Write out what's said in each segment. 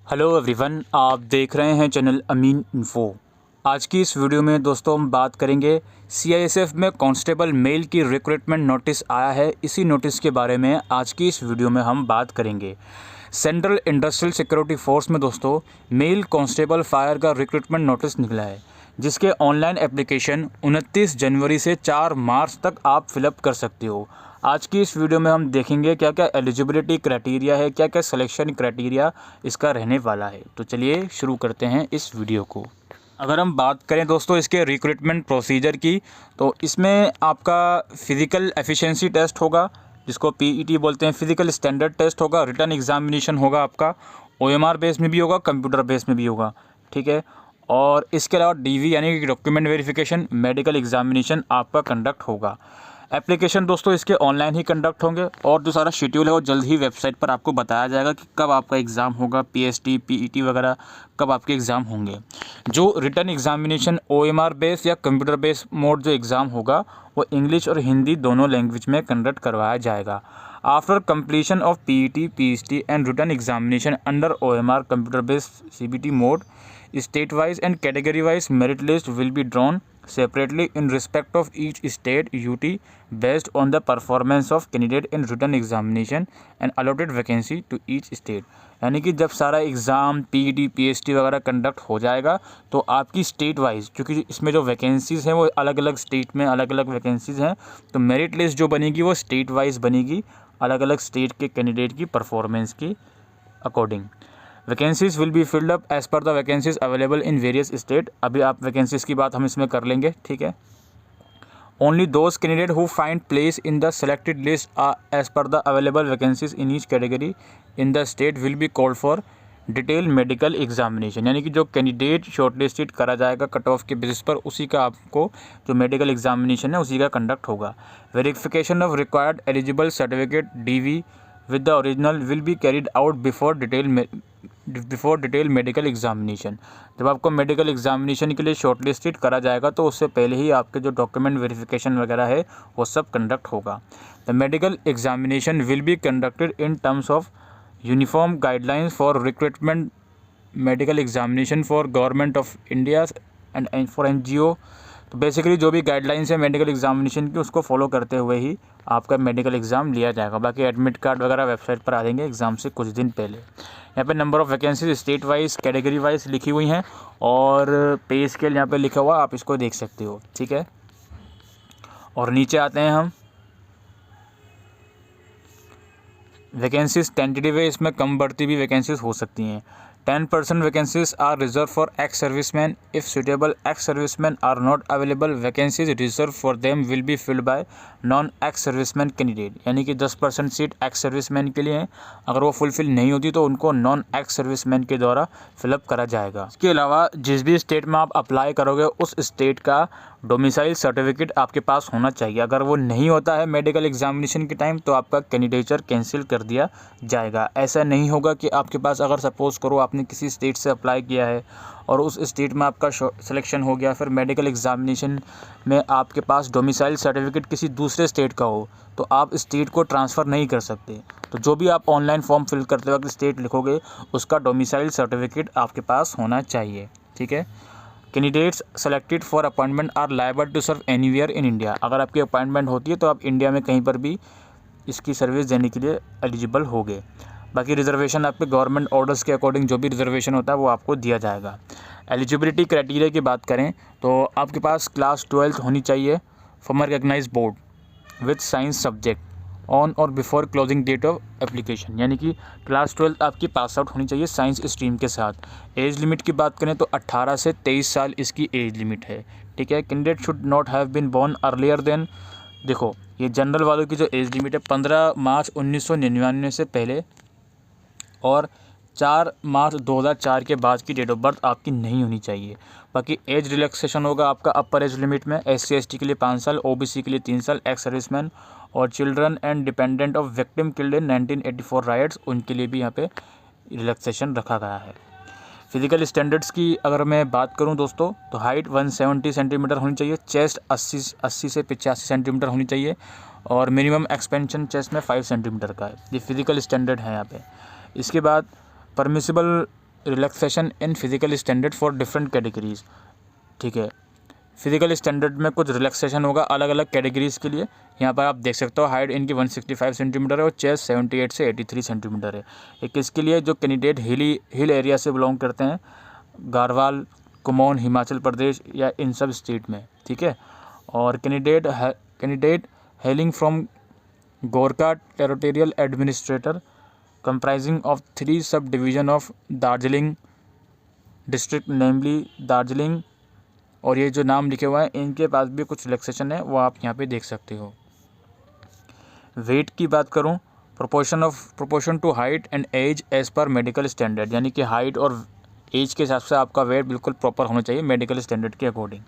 Hello everyone, आप देख रहे हैं चैनल अमीन इन्फो। आज की इस वीडियो में दोस्तों हम बात करेंगे सीआईएसएफ में कांस्टेबल मेल की रिक्रूटमेंट नोटिस आया है। इसी नोटिस के बारे में आज की इस वीडियो में हम बात करेंगे। सेंट्रल इंडस्ट्रियल सिक्योरिटी फोर्स में दोस्तों मेल कांस्टेबल फायर का रिक्रूटमेंट नोटिस निकला है, जिसके ऑनलाइन एप्लीकेशन 29 जनवरी से 4 मार्च तक आप फिलअप कर सकते हो। आज की इस वीडियो में हम देखेंगे क्या क्या एलिजिबिलिटी क्राइटेरिया है, क्या क्या सिलेक्शन क्राइटेरिया इसका रहने वाला है। तो चलिए शुरू करते हैं इस वीडियो को। अगर हम बात करें दोस्तों इसके रिक्रूटमेंट प्रोसीजर की, तो इसमें आपका फ़िज़िकल एफिशिएंसी टेस्ट होगा, जिसको पीईटी बोलते हैं। फ़िज़िकल स्टैंडर्ड टेस्ट होगा, रिटन एग्जामिनेशन होगा आपका, ओएमआर बेस में भी होगा, कंप्यूटर बेस में भी होगा, ठीक है। और इसके अलावा डीवी यानी कि डॉक्यूमेंट वेरिफिकेशन, मेडिकल एग्जामिनेशन आपका कंडक्ट होगा। एप्लीकेशन दोस्तों इसके ऑनलाइन ही कंडक्ट होंगे और जो सारा शेड्यूल है वो जल्द ही वेबसाइट पर आपको बताया जाएगा कि कब आपका एग्ज़ाम होगा, पीएसटी पीईटी वगैरह कब आपके एग्ज़ाम होंगे। जो रिटन एग्जामिनेशन ओएमआर बेस या कंप्यूटर बेस मोड जो एग्ज़ाम होगा वो इंग्लिश और हिंदी दोनों लैंग्वेज में कंडक्ट करवाया जाएगा। After completion of PET PST and written examination under OMR computer based CBT mode, state wise and category wise merit list will be drawn separately in respect of each state UT based on the performance of candidate in written examination and allotted vacancy to each state। यानी कि जब सारा exam PET PST वगैरह conduct हो जाएगा तो आपकी state wise, क्योंकि इसमें जो वैकेंसीज़ हैं वो अलग अलग स्टेट में अलग अलग वैकेंसीज़ हैं, तो मेरिट लिस्ट जो बनेगी वो स्टेट वाइज बनेगी, अलग अलग स्टेट के कैंडिडेट की परफॉर्मेंस की according. Vacancies will be filled up as per the vacancies available in various state. अभी आप वैकेंसीज की बात हम इसमें कर लेंगे, ठीक है। Only those candidate who find place in the selected list as per the available vacancies in each category in the state will be called for detail medical examination. यानी कि जो कैंडिडेट शॉर्टलिस्टेड करा जाएगा कट ऑफ के basis पर, उसी का आपको जो मेडिकल एग्जामिनेशन है उसी का कंडक्ट होगा। Verification of required eligible certificate DV with the original will be carried out before detailed medical examination। जब आपको मेडिकल एग्जामिनेशन के लिए शॉर्टलिस्टेड करा जाएगा तो उससे पहले ही आपके जो डॉक्यूमेंट वेरिफिकेशन वगैरह है वो सब कंडक्ट होगा। The medical examination will be conducted in terms of uniform guidelines for recruitment medical examination for government of India and for NGO. तो बेसिकली जो भी गाइडलाइंस है मेडिकल एग्जामिनेशन की उसको फॉलो करते हुए ही आपका मेडिकल एग्ज़ाम लिया जाएगा। बाकी एडमिट कार्ड वगैरह वेबसाइट पर आ देंगे एग्ज़ाम से कुछ दिन पहले। यहाँ पे number of vacancies state wise category wise लिखी हुई हैं और पे स्केल यहाँ पे लिखा हुआ, आप इसको देख सकते हो, ठीक है। और नीचे आते हैं हम, वैकेंसीज टेंटेटिव है, इसमें कम बढ़ती भी वैकेंसीज हो सकती हैं। 10% vacancies are reserved for ex-servicemen. If suitable ex-servicemen are not available, vacancies reserved for them will be filled by non-ex-servicemen candidate। यानी कि 10% सीट एक्स सर्विसमैन के लिए हैं, अगर वो फुलफिल नहीं होती तो उनको नॉन एक्स सर्विसमैन के द्वारा फिलअप करा जाएगा। इसके अलावा जिस भी स्टेट में आप अप्लाई करोगे उस स्टेट का डोमिसाइल सर्टिफिकेट आपके पास होना चाहिए। अगर वो नहीं होता है मेडिकल एग्जामिनेशन के टाइम तो आपका कैंडिडेचर कैंसिल कर दिया जाएगा। ऐसा नहीं होगा कि आपके पास, अगर सपोज़ करो आपने किसी स्टेट से अप्लाई किया है और उस स्टेट में आपका सिलेक्शन हो गया, फिर मेडिकल एग्जामिनेशन में आपके पास डोमिसाइल सर्टिफिकेट किसी दूसरे स्टेट का हो तो आप स्टेट को ट्रांसफ़र नहीं कर सकते। तो जो भी आप ऑनलाइन फॉर्म फिल करते वक्त स्टेट लिखोगे उसका डोमिसाइल सर्टिफिकेट आपके पास होना चाहिए, ठीक है। Candidates selected for appointment are liable to serve anywhere in India. अगर आपकी अपॉइंटमेंट होती है तो आप इंडिया में कहीं पर भी इसकी सर्विस देने के लिए एलिजिबल होगे। बाकी रिजर्वेशन आपके गवर्नमेंट ऑर्डर्स के अकॉर्डिंग जो भी रिजर्वेशन होता है वो आपको दिया जाएगा। एलिजिबिलिटी क्राइटेरिया की बात करें तो आपके पास क्लास 12 होनी चाहिए from recognised board with science subject on और before closing date of application. यानी कि क्लास 12 आपकी पास आउट होनी चाहिए साइंस स्ट्रीम के साथ। एज लिमिट की बात करें तो 18 से 23 साल इसकी एज लिमिट है, ठीक है। Candidate should not have been born earlier than, देखो ये जनरल वालों की जो एज लिमिट है 15 मार्च 1999 से पहले और 4 मार्च 2004 के बाद की डेट ऑफ बर्थ आपकी नहीं होनी चाहिए। बाकी एज रिलैक्सेशन होगा आपका अपर एज लिमिट में, SC/ST के लिए 5 साल, OBC के लिए 3 साल, एक्स सर्विसमैन और children and dependent of victim killed in 1984 rights, उनके लिए भी यहाँ पे रिलैक्सेशन रखा गया है। फिजिकल स्टैंडर्ड्स की अगर मैं बात करूं दोस्तों तो हाइट 170 सेंटीमीटर होनी चाहिए, चेस्ट 80 से 85 सेंटीमीटर होनी चाहिए और मिनिमम एक्सपेंशन चेस्ट में 5 सेंटीमीटर का है। ये फिजिकल स्टैंडर्ड है यहाँ पे। इसके बाद permissible relaxation in physical standard for different categories. ठीक है, फिजिकल स्टैंडर्ड में कुछ रिलैक्सेशन होगा अलग अलग कैटेगरीज़ के लिए। यहाँ पर आप देख सकते हो हाइट इनकी 165 सेंटीमीटर है और चेस्ट 78 से 83 सेंटीमीटर है। एक किसके लिए, जो कैंडिडेट हिल एरिया से बिलोंग करते हैं, गारवाल, कुमाऊं, हिमाचल प्रदेश या इन सब स्टेट में। ठीक है, और candidate hailing from Gorkha territorial administrator comprising of 3 sub division of Darjeeling district namely Darjeeling, और ये जो नाम लिखे हुए हैं इनके पास भी कुछ रिलैक्सेशन है, वो आप यहाँ पे देख सकते हो। वेट की बात करूँ, proportion to height and age as per medical standard, यानी कि हाइट और एज के हिसाब से आपका वेट बिल्कुल प्रॉपर होना चाहिए मेडिकल स्टैंडर्ड के according.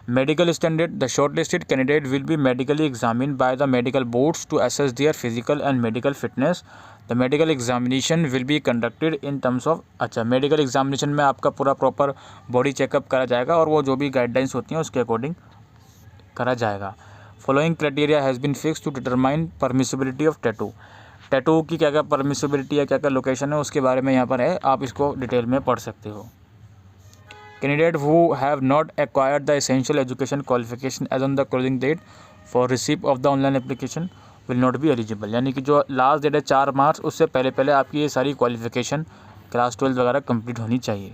Medical standard, the shortlisted candidate will be medically examined by the medical boards to assess their physical and medical fitness. The medical examination will be conducted in terms of, अच्छा, medical examination में आपका पूरा proper body checkup करा जाएगा और वो जो भी गाइडलाइंस होती हैं उसके अकॉर्डिंग करा जाएगा। Following criteria has been fix to determine permissibility of tattoo की क्या क्या परमिसिबिलिटी है, क्या क्या लोकेशन है, उसके बारे में यहाँ पर है, आप इसको डिटेल में पढ़ सकते हो। Candidate who have not acquired the essential education qualification as on the closing date for receive of the online application will not be eligible, यानी कि जो लास्ट डेट है 4 मार्च, उससे पहले पहले आपकी ये सारी क्वालिफिकेशन क्लास 12 वगैरह कंप्लीट होनी चाहिए।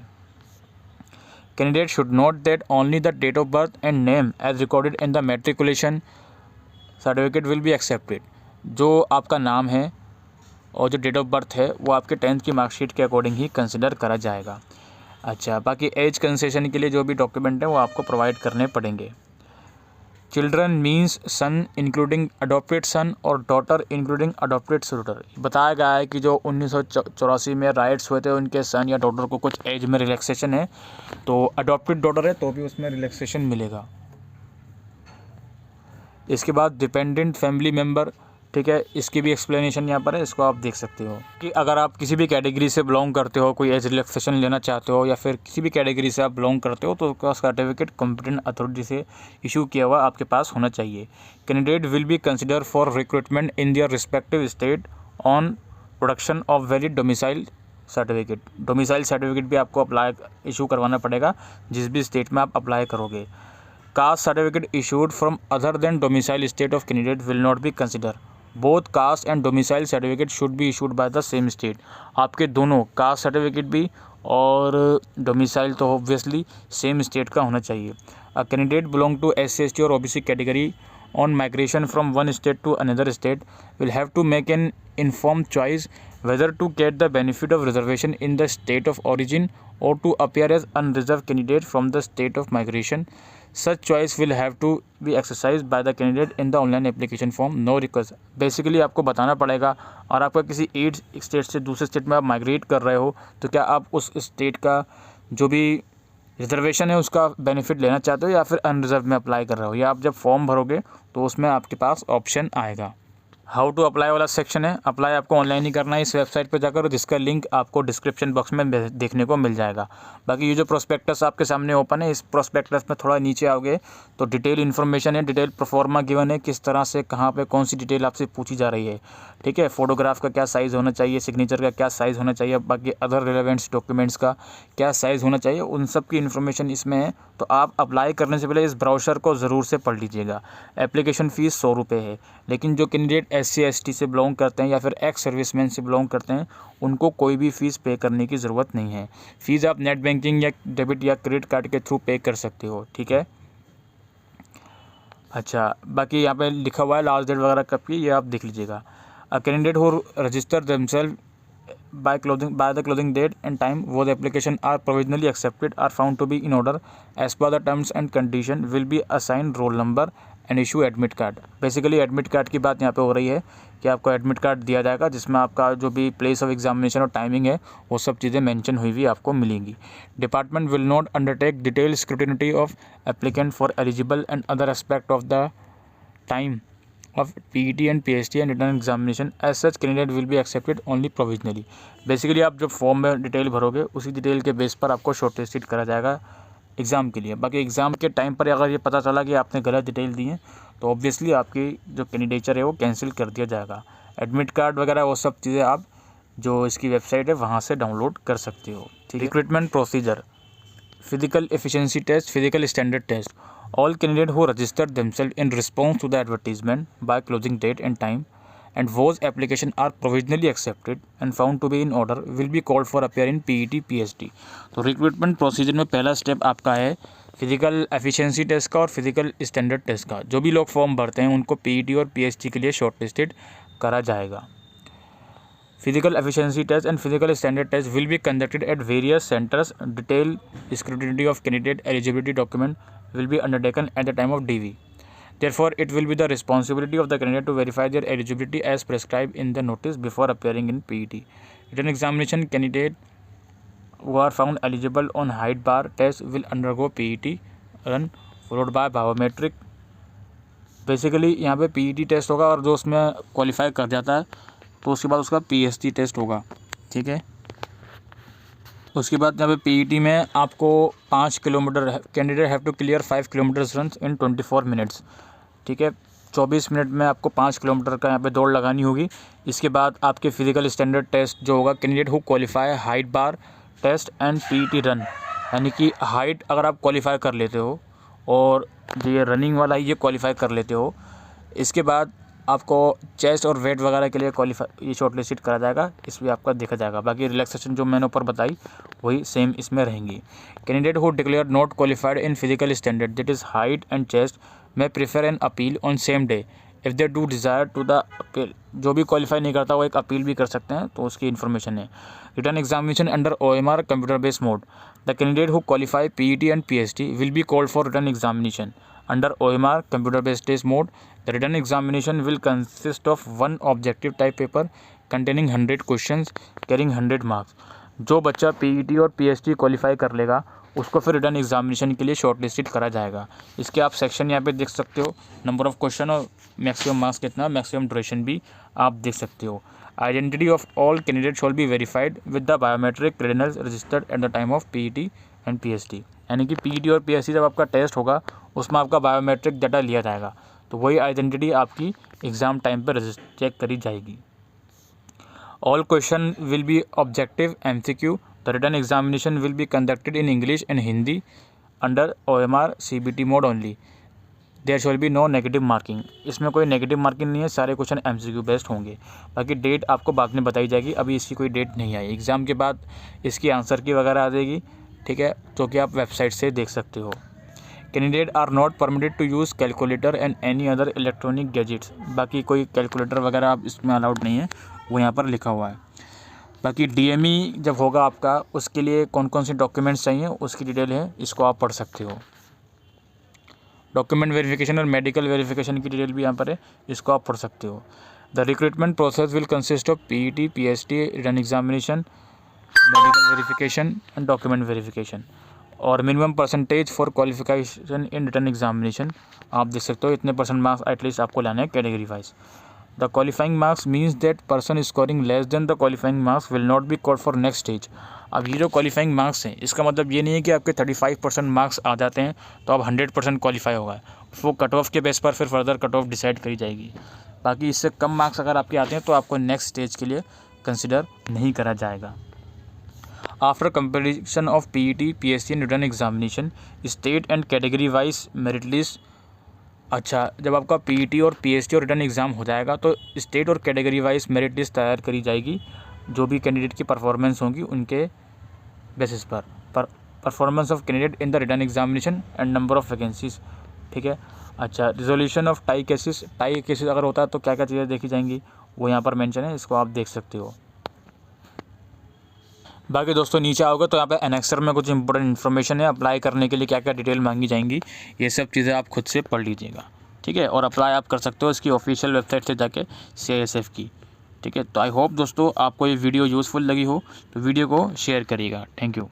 Candidate should note that only the date of birth and name as recorded in the matriculation certificate will be accepted. जो आपका नाम है और जो डेट ऑफ बर्थ है वो आपके 10th की मार्कशीट के अकॉर्डिंग ही कंसिडर करा जाएगा। अच्छा, बाकी एज कंसेशन के लिए जो भी डॉक्यूमेंट हैं वो आपको प्रोवाइड करने पड़ेंगे। चिल्ड्रन मीन्स सन इंक्लूडिंग अडॉप्टेड सन और डॉटर इंक्लूडिंग अडॉप्टेड डॉटर। बताया गया है कि जो 1984 में राइट्स हुए थे उनके सन या डॉटर को कुछ एज में रिलैक्सेशन है, तो अडॉप्टेड डॉटर है तो भी उसमें रिलैक्सेशन मिलेगा। इसके बाद डिपेंडेंट फैमिली मेम्बर, ठीक है, इसकी भी एक्सप्लेनेशन यहाँ पर है, इसको आप देख सकते हो कि अगर आप किसी भी कैटेगरी से बिलोंग करते हो, कोई एज रिलैक्सेशन लेना चाहते हो या फिर किसी भी कैटेगरी से आप बिलोंग करते हो, तो उसका सर्टिफिकेट कॉम्पिटेंट अथॉरिटी से इशू किया हुआ आपके पास होना चाहिए। Candidate will be consider for recruitment in their respective state on production of valid domicile certificate. Domicile certificate भी आपको अप्लाई इशू करवाना पड़ेगा जिस भी स्टेट में आप अप्लाई करोगे। Caste certificate issued from other than domicile state of candidate will not be consider. Both caste and domicile certificate should be issued by the same state. आपके दोनों कास्ट सर्टिफिकेट भी और डोमिसाइल तो obviously same state का होना चाहिए। A candidate belong to SC/ST और OBC category on migration from one state to another state will have to make an informed choice whether to get the benefit of reservation in the state of origin or to appear as unreserved candidate from the state of migration. Such choice will have to be exercised by the candidate in the online application form. No request. Basically आपको बताना पड़ेगा, और आपका किसी एक state से दूसरे state में आप माइग्रेट कर रहे हो तो क्या आप उस स्टेट का जो भी रिजर्वेशन है उसका बेनिफिट लेना चाहते हो या फिर अनरिजर्व में अप्लाई कर रहे हो, या आप जब फॉर्म भरोगे तो उसमें आपके पास ऑप्शन आएगा। हाउ टू अप्लाई वाला सेक्शन है, अप्लाई आपको ऑनलाइन ही करना है इस वेबसाइट पर जाकर, जिसका लिंक आपको डिस्क्रिप्शन बॉक्स में देखने को मिल जाएगा। बाकी ये जो प्रोस्पेक्टस आपके सामने ओपन है, इस प्रोस्पेक्टस में थोड़ा नीचे आओगे तो डिटेल इन्फॉर्मेशन है, डिटेल प्रोफॉर्मा गिवन है, किस तरह से कहाँ पे कौन सी डिटेल आपसे पूछी जा रही है। ठीक है, फोटोग्राफ का क्या साइज़ होना चाहिए, सिग्नेचर का क्या साइज़ होना चाहिए, बाकी अदर रिलेवेंट्स डॉक्यूमेंट्स का क्या साइज़ होना चाहिए, उन सब की इन्फॉर्मेशन इसमें है। तो आप अप्लाई करने से पहले इस ब्राउचर को ज़रूर से पढ़ लीजिएगा। एप्लीकेशन फ़ीस 100 रुपये है, लेकिन जो कैंडिडेट SC/ST से बिलोंग करते हैं या फिर एक्स सर्विसमैन से बिलोंग करते हैं उनको कोई भी फ़ीस पे करने की ज़रूरत नहीं है। फ़ीस आप नेट बैंकिंग या डेबिट या क्रेडिट कार्ड के थ्रू पे कर सकते हो। ठीक है, अच्छा, बाकी यहाँ पे लिखा हुआ है लास्ट डेट वगैरह कब की, ये आप देख लीजिएगा। A candidate who register themselves by the closing date and time where the application are provisionally accepted are found to be in order as per the terms and condition will be assigned roll number and issue admit card। Basically admit card की बात यहाँ पे हो रही है कि आपको admit card दिया जाएगा जिसमें आपका जो भी प्लेस ऑफ एग्जामिनेशन और टाइमिंग है वो सब चीज़ें मेंशन हुई हुई आपको मिलेंगी। Department will not undertake detail scrutiny of applicant for eligible and other aspect of the time of PET and PST and written examination. As such, candidate will be accepted only provisionally. Basically आप जब form में detail भरोगे उसी detail के base पर आपको shortlisted करा जाएगा exam के लिए। बाकी एग्ज़ाम के टाइम पर अगर ये पता चला कि आपने गलत डिटेल दी है तो ऑब्वियसली आपकी जो कैंडिडेचर है वो कैंसिल कर दिया जाएगा। एडमिट कार्ड वगैरह वो सब चीज़ें आप जो इसकी वेबसाइट है वहाँ से डाउनलोड कर सकते हो। ठीक है। Recruitment procedure, physical efficiency test, physical standard test. All candidates who registered themselves in response to the advertisement by closing date and time and whose application are provisionally accepted and found to be in order will be called for appear in PET PST। तो recruitment procedure में पहला step आपका है physical efficiency test का और physical standard test का। जो भी लोग फॉर्म भरते हैं उनको PET और PST के लिए शॉर्टलिस्टेड करा जाएगा। Physical efficiency test and physical standard test will be conducted at various centers. Detailed scrutiny of candidate eligibility document will be undertaken at the time of DV. Therefore, it will be the responsibility of the candidate to verify their eligibility as prescribed in the notice before appearing in PET. Written examination candidate who are found eligible on height bar test will undergo PET run followed by biometric। Basically यहाँ पे PET test होगा और जो उसमें qualify कर जाता है तो उसके बाद उसका PST टेस्ट होगा। ठीक है। उसके बाद यहाँ पे PET में आपको 5 kilometre candidate have to clear 5 kilometres run in 24 minutes. ठीक है। 24 मिनट में आपको 5 किलोमीटर का यहाँ पे दौड़ लगानी होगी। इसके बाद आपके फिजिकल स्टैंडर्ड टेस्ट जो होगा candidate who qualify height bar test and PET run, यानी कि हाइट अगर आप क्वालिफाई कर लेते हो और जो ये रनिंग वाला ये क्वालिफाई कर लेते हो, इसके बाद आपको चेस्ट और वेट वगैरह के लिए क्वालिफाई ये शॉर्टलिस्टेड करा जाएगा, इसमें आपका देखा जाएगा। बाकी रिलैक्सेशन जो मैंने ऊपर बताई वही सेम इसमें रहेंगी। Candidate who declare not qualified in physical standard that is height and chest में prefer an appeal on same day if they do desire to the appeal. जो भी क्वालिफाई नहीं करता वो एक अपील भी कर सकते हैं, तो उसकी इन्फॉर्मेशन है। Return examination under OMR computer based mode. The candidate who qualify PET and PST will be called for return examination under OMR computer based test mode. The written examination will consist of one objective type paper containing 100 questions carrying 100 marks। जो बच्चा PET और PST qualify कर लेगा उसको फिर return examination के लिए shortlisted करा जाएगा। इसके आप सेक्शन यहाँ पे देख सकते हो, नंबर ऑफ क्वेश्चन और मैक्सिमम मार्क्स कितना, मैक्सिमम ड्यूरेशन भी आप देख सकते हो। Identity of all candidate shawl be verified with the biometric credentials registered at the time of PET and PST। यानी कि PET और PST जब आपका टेस्ट होगा उसमें आपका बायोमेट्रिक डाटा लिया जाएगा, तो वही आइडेंटिटी आपकी एग्ज़ाम टाइम पर चेक करी जाएगी। All question will be objective MCQ। The written examination will be conducted in English and Hindi under OMR CBT mode only. There shall be no negative marking. इसमें कोई नेगेटिव मार्किंग नहीं है, सारे question MCQ based होंगे। बाकी date आपको बाद में बताई जाएगी, अभी इसकी कोई डेट नहीं आई। एग्ज़ाम के बाद इसकी आंसर की वगैरह आ जाएगी। ठीक है, जो कि आप वेबसाइट से देख सकते हो। Candidate are not permitted to use calculator and any other electronic gadgets. बाकी कोई कैलकुलेटर वगैरह आप इसमें अलाउड नहीं है, वो यहाँ पर लिखा हुआ है। बाकी DME जब होगा आपका उसके लिए कौन कौन से डॉक्यूमेंट्स चाहिए उसकी डिटेल है, इसको आप पढ़ सकते हो। डॉक्यूमेंट वेरिफिकेशन और मेडिकल वेरिफिकेशन की डिटेल भी यहाँ पर है, इसको आप पढ़ सकते हो। The recruitment process will consist of PET PST written examination, medical verification and document verification और minimum percentage for qualification in written examination आप देख सकते हो। इतने परसेंट मार्क्स एटलीस्ट आपको लाने हैं category wise. The qualifying marks means that person scoring less than the qualifying marks will not B called for next stage. अब ये जो क्वालिफाइंग मार्क्स हैं इसका मतलब ये नहीं है कि आपके 35% मार्क्स आ जाते हैं तो आप 100% क्वालिफाई होगा। वो कट ऑफ के बेस पर फिर फर्दर कट ऑफ डिसाइड करी जाएगी। बाकी इससे कम मार्क्स अगर आपके आते हैं तो आपको नेक्स्ट स्टेज के लिए कंसिडर नहीं करा जाएगा। After completion of PET PST and written examination state and category wise merit list. अच्छा, जब आपका PET और PST और रिटन एग्ज़ाम हो जाएगा तो स्टेट और कैटेगरी वाइज मेरिट लिस्ट तैयार करी जाएगी। जो भी कैंडिडेट की परफॉर्मेंस होगी उनके बेसिस पर performance of candidate in the written examination and number of vacancies. ठीक है। अच्छा, रिजोल्यूशन ऑफ टाई केसेस अगर होता है तो क्या क्या चीज़ें देखी जाएंगी वो यहाँ पर मेंशन है, इसको आप देख सकते हो। बाकी दोस्तों नीचे आओगे तो यहाँ पे एनेक्सर में कुछ इंपॉर्टेंट इन्फॉर्मेशन है, अप्लाई करने के लिए क्या क्या डिटेल मांगी जाएंगी, ये सब चीज़ें आप खुद से पढ़ लीजिएगा। ठीक है, और अप्लाई आप कर सकते हो इसकी ऑफिशियल वेबसाइट से जाके CISF की। ठीक है, तो आई होप दोस्तों आपको ये वीडियो यूज़फुल लगी हो तो वीडियो को शेयर करिएगा। Thank you.